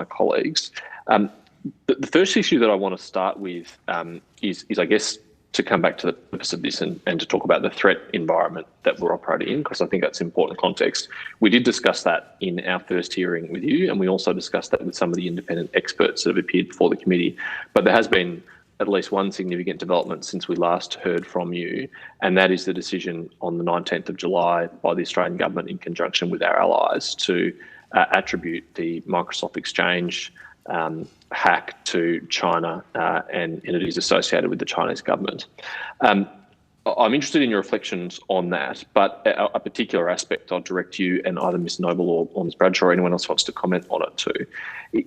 my colleagues. The first issue that I want to start with is I guess, to come back to the purpose of this and to talk about the threat environment that we're operating in, because I think that's important context. We did discuss that in our first hearing with you, and we also discussed that with some of the independent experts that have appeared before the committee. But there has been at least one significant development since we last heard from you, and that is the decision on the 19th of July by the Australian government in conjunction with our allies to attribute the Microsoft Exchange hack to China and entities associated with the Chinese government. I'm interested in your reflections on that, but a particular aspect I'll direct you and either Ms Noble or Ms Bradshaw or anyone else wants to comment on it too.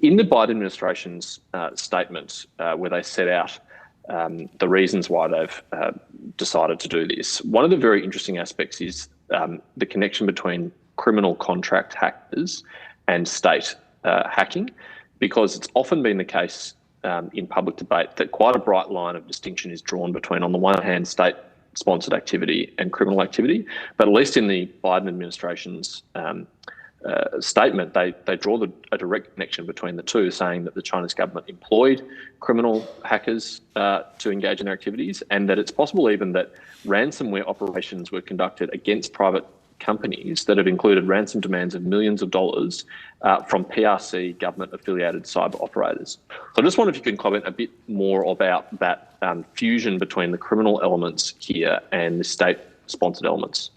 In the Biden administration's statement, where they set out the reasons why they've decided to do this, one of the very interesting aspects is the connection between criminal contract hackers and state hacking, because it's often been the case in public debate that quite a bright line of distinction is drawn between, on the one hand, state-sponsored activity and criminal activity. But at least in the Biden administration's statement, they draw a direct connection between the two, saying that the Chinese government employed criminal hackers to engage in their activities, and that it's possible even that ransomware operations were conducted against private companies that have included ransom demands of millions of dollars from PRC government-affiliated cyber operators. So I just wonder if you can comment a bit more about that fusion between the criminal elements here and the state-sponsored elements.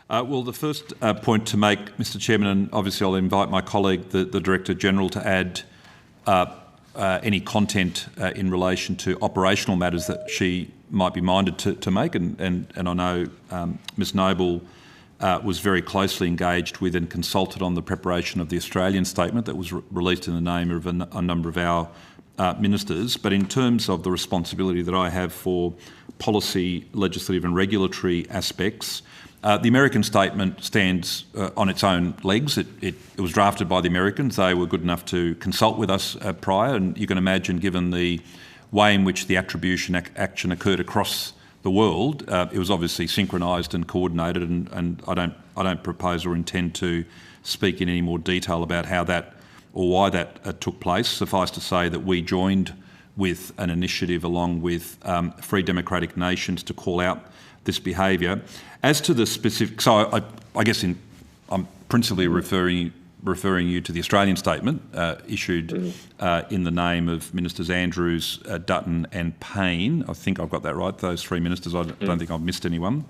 Well, the first point to make, Mr Chairman, and obviously I'll invite my colleague, the Director-General, to add any content in relation to operational matters that she might be minded to make, and I know Ms Noble was very closely engaged with and consulted on the preparation of the Australian statement that was released in the name of a number of our ministers. But in terms of the responsibility that I have for policy, legislative and regulatory aspects, the American statement stands on its own legs. It was drafted by the Americans. They were good enough to consult with us prior, and you can imagine, given the way in which the attribution action occurred across the world, it was obviously synchronised and coordinated, and I don't propose or intend to speak in any more detail about how that or why that took place. Suffice to say that we joined with an initiative along with Free Democratic Nations to call out this behaviour. As to the specific, so I guess I'm principally referring you to the Australian statement issued in the name of Ministers Andrews, Dutton and Payne. I think I've got that right, those three ministers. I don't think I've missed anyone.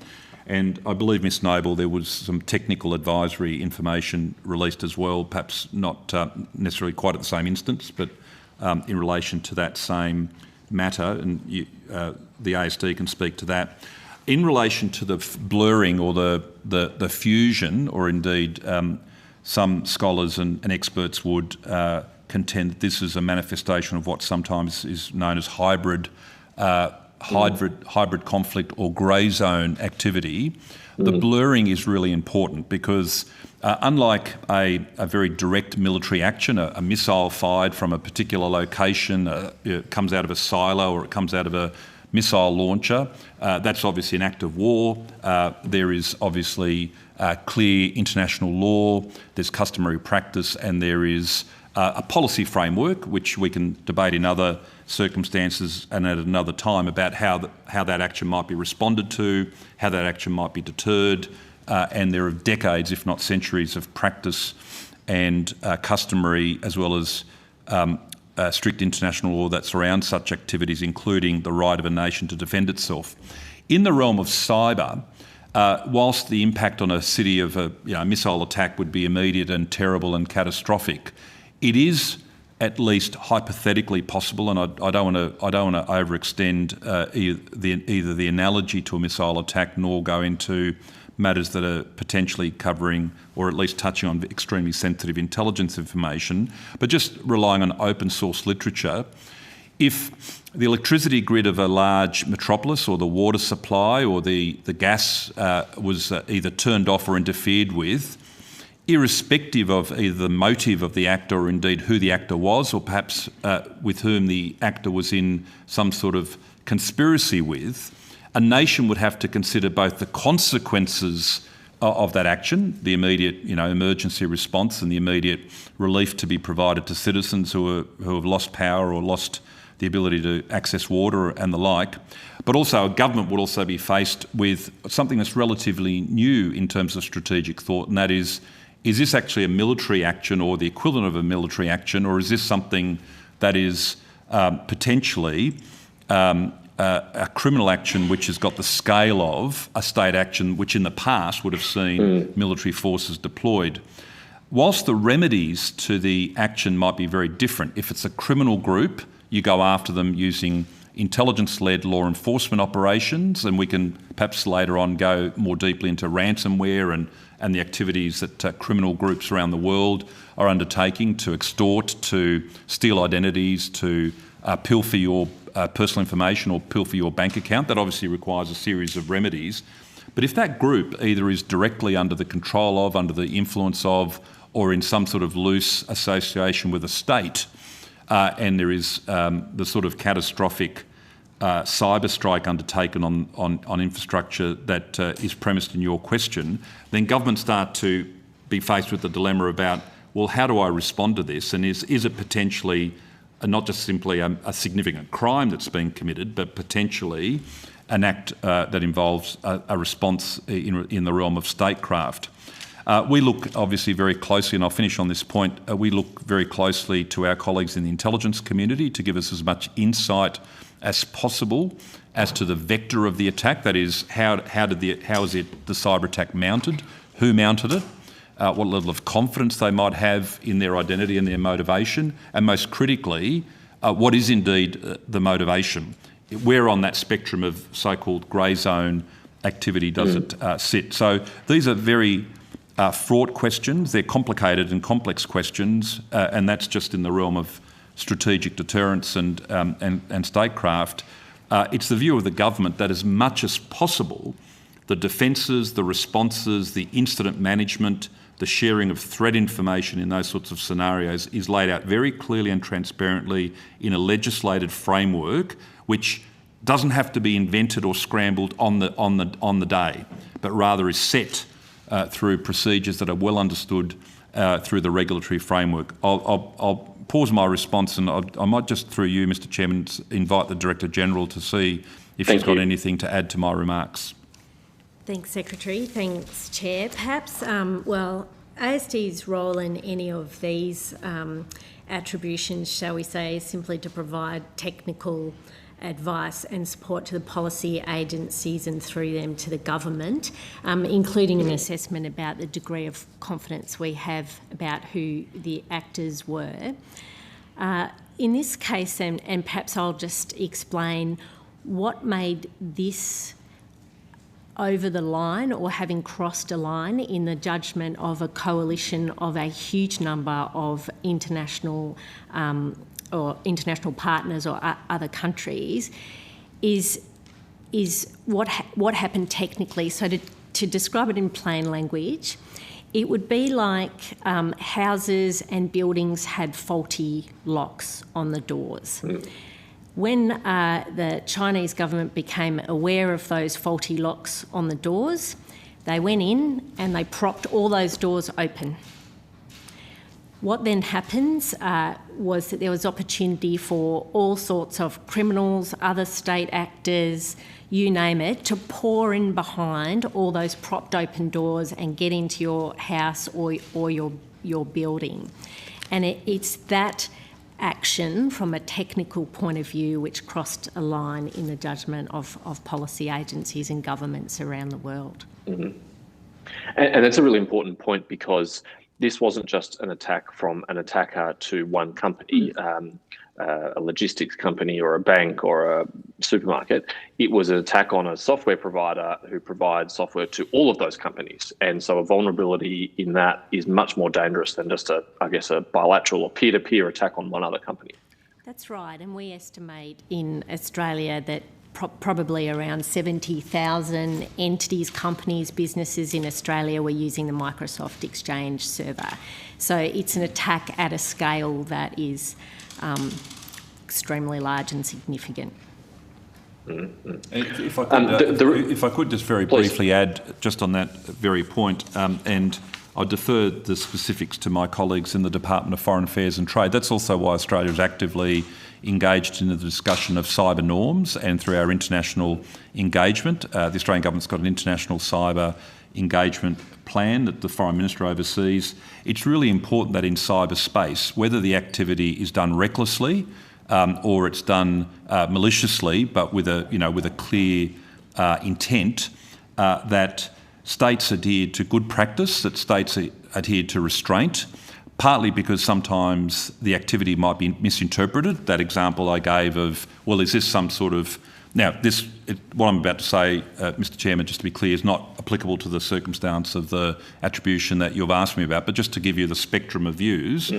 And I believe, Ms Noble, there was some technical advisory information released as well, perhaps not necessarily quite at the same instance, but in relation to that same matter, and the ASD can speak to that. In relation to the blurring or the fusion, or indeed some scholars and experts would contend that this is a manifestation of what sometimes is known as hybrid conflict or grey zone activity. The blurring is really important because unlike a very direct military action, a missile fired from a particular location, it comes out of a silo or it comes out of a missile launcher, that's obviously an act of war. There is obviously clear international law, there's customary practice, and there is a policy framework, which we can debate in other circumstances and at another time about how that action might be responded to, how that action might be deterred, and there are decades, if not centuries, of practice and customary as well as strict international law that surrounds such activities, including the right of a nation to defend itself. In the realm of cyber, whilst the impact on a city of a missile attack would be immediate and terrible and catastrophic, it is at least hypothetically possible, and I don't want to overextend either the analogy to a missile attack nor go into matters that are potentially covering or at least touching on extremely sensitive intelligence information, but just relying on open source literature. If the electricity grid of a large metropolis or the water supply or the gas was either turned off or interfered with, irrespective of either the motive of the actor or indeed who the actor was, or perhaps with whom the actor was in some sort of conspiracy with, a nation would have to consider both the consequences of that action, the immediate, emergency response and the immediate relief to be provided to citizens who have lost power or lost the ability to access water and the like. But also a government would also be faced with something that's relatively new in terms of strategic thought, and that is this actually a military action or the equivalent of a military action, or is this something that is potentially a criminal action which has got the scale of a state action which in the past would have seen military forces deployed? Whilst the remedies to the action might be very different, if it's a criminal group, you go after them using intelligence-led law enforcement operations, and we can perhaps later on go more deeply into ransomware and the activities that criminal groups around the world are undertaking to extort, to steal identities, to pilfer your personal information or pilfer your bank account. That obviously requires a series of remedies. But if that group either is directly under the control of, under the influence of, or in some sort of loose association with a state, and there is the sort of catastrophic cyber strike undertaken on infrastructure that is premised in your question, then governments start to be faced with the dilemma about, well, how do I respond to this? And is it potentially not just simply a significant crime that's been committed, but potentially an act that involves a response in the realm of statecraft? We look obviously very closely, and I'll finish on this point, we look very closely to our colleagues in the intelligence community to give us as much insight as possible as to the vector of the attack. That is, how is the cyber attack mounted, who mounted it, what level of confidence they might have in their identity and their motivation, and most critically, what is indeed the motivation. Where on that spectrum of so-called grey zone activity does it sit? So these are very fraught questions. They're complicated and complex questions, and that's just in the realm of strategic deterrence and statecraft. It's the view of the government that as much as possible, the defences, the responses, the incident management, the sharing of threat information in those sorts of scenarios is laid out very clearly and transparently in a legislated framework, which doesn't have to be invented or scrambled on the day, but rather is set through procedures that are well understood through the regulatory framework. I'll pause my response, and I might just, through you, Mr Chairman, invite the Director General to see if she's got anything to add to my remarks. Thanks, Secretary. Thanks, Chair. Perhaps, ASD's role in any of these attributions, shall we say, is simply to provide technical advice and support to the policy agencies and through them to the government, including an assessment about the degree of confidence we have about who the actors were. In this case, and perhaps I'll just explain what made this over the line or having crossed a line in the judgment of a coalition of a huge number of international partners or other countries is what happened technically. So to describe it in plain language, it would be like houses and buildings had faulty locks on the doors. When the Chinese government became aware of those faulty locks on the doors, they went in and they propped all those doors open. What then happens was that there was opportunity for all sorts of criminals, other state actors, you name it, to pour in behind all those propped open doors and get into your house or your building. And it's that action from a technical point of view which crossed a line in the judgment of policy agencies and governments around the world. Mm-hmm. And that's a really important point, because this wasn't just an attack from an attacker to one company, a logistics company or a bank or a supermarket. It was an attack on a software provider who provides software to all of those companies. And so a vulnerability in that is much more dangerous than just a bilateral or peer-to-peer attack on one other company. That's right. And we estimate in Australia that probably around 70,000 entities, companies, businesses in Australia were using the Microsoft Exchange server. So it's an attack at a scale that is extremely large and significant. If I could just very briefly add just on that very point, and I defer the specifics to my colleagues in the Department of Foreign Affairs and Trade. That's also why Australia is actively engaged in the discussion of cyber norms, and through our international engagement. The Australian government's got an international cyber engagement plan that the Foreign Minister oversees. It's really important that in cyberspace, whether the activity is done recklessly or it's done maliciously, but with a clear intent, that states adhere to good practice, that states adhere to restraint, partly because sometimes the activity might be misinterpreted. That example I gave of, well, is this some sort of... Now, what I'm about to say, Mr Chairman, just to be clear, is not applicable to the circumstance of the attribution that you've asked me about, but just to give you the spectrum of views.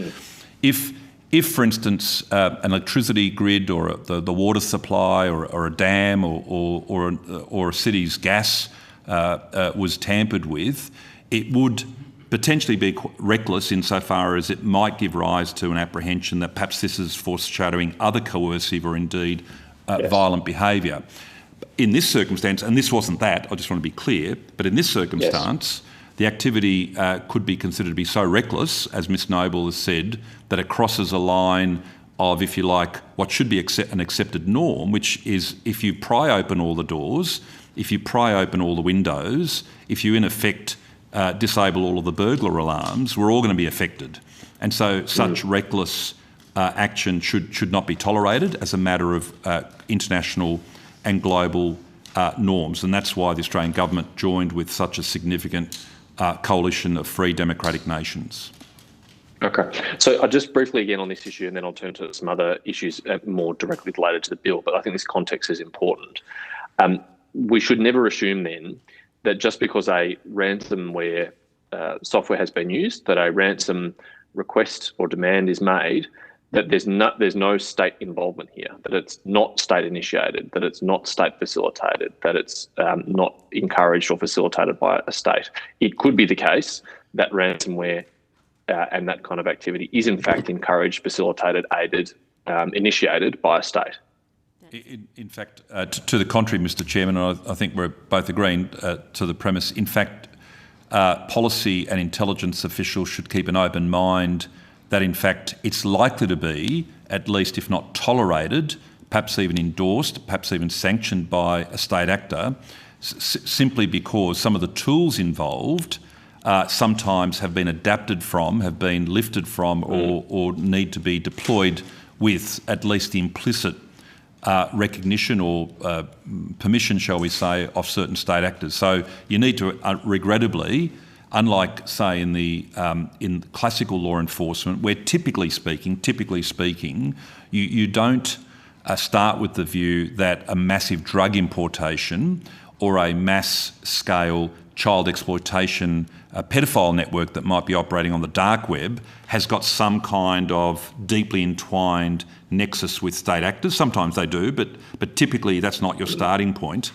If, for instance, an electricity grid or the water supply or a dam or a city's gas was tampered with, it would potentially be reckless insofar as it might give rise to an apprehension that perhaps this is foreshadowing other coercive or indeed violent behaviour. In this circumstance, and this wasn't that, I just want to be clear, but in this circumstance, the activity could be considered to be so reckless, as Ms Noble has said, that it crosses a line of, if you like, what should be an accepted norm, which is if you pry open all the doors, if you pry open all the windows, if you in effect disable all of the burglar alarms, we're all going to be affected. And so such reckless action should not be tolerated as a matter of international and global norms. And that's why the Australian government joined with such a significant coalition of free democratic nations. Okay. So I'll just briefly again on this issue, and then I'll turn to some other issues more directly related to the bill, but I think this context is important. We should never assume then that just because a ransomware software has been used, that a ransom request or demand is made, that there's no state involvement here, that it's not state initiated, that it's not state facilitated, that it's not encouraged or facilitated by a state. It could be the case that ransomware and that kind of activity is in fact encouraged, facilitated, aided, initiated by a state. In fact, to the contrary, Mr Chairman, I think we're both agreeing to the premise. In fact, policy and intelligence officials should keep an open mind that in fact it's likely to be, at least if not tolerated, perhaps even endorsed, perhaps even sanctioned by a state actor, simply because some of the tools involved sometimes have been adapted from, have been lifted from, or need to be deployed with at least the implicit recognition or permission, shall we say, of certain state actors. So you need to, regrettably, unlike, say, in classical law enforcement, where typically speaking, you don't start with the view that a massive drug importation or a mass-scale child exploitation pedophile network that might be operating on the dark web has got some kind of deeply entwined nexus with state actors. Sometimes they do, but typically that's not your starting point.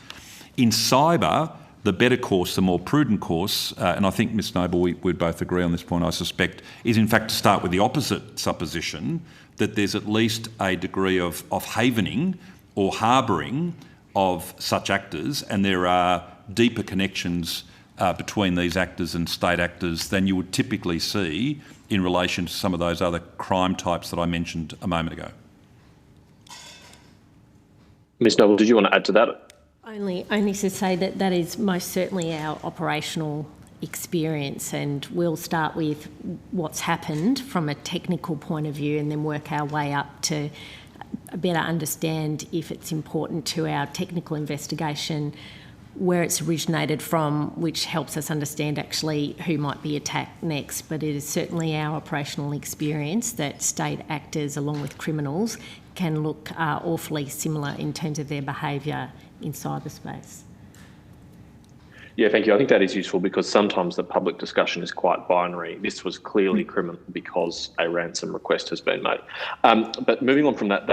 In cyber, the better course, the more prudent course, and I think, Ms Noble, we'd both agree on this point, I suspect, is in fact to start with the opposite supposition, that there's at least a degree of havening or harbouring of such actors, and there are deeper connections between these actors and state actors than you would typically see in relation to some of those other crime types that I mentioned a moment ago. Ms Noble, did you want to add to that? Only to say that that is most certainly our operational experience, and we'll start with what's happened from a technical point of view and then work our way up to better understand if it's important to our technical investigation where it's originated from, which helps us understand actually who might be attacked next. But it is certainly our operational experience that state actors, along with criminals, can look awfully similar in terms of their behaviour in cyberspace. Yeah, thank you. I think that is useful because sometimes the public discussion is quite binary. This was clearly criminal because a ransom request has been made. But moving on from that,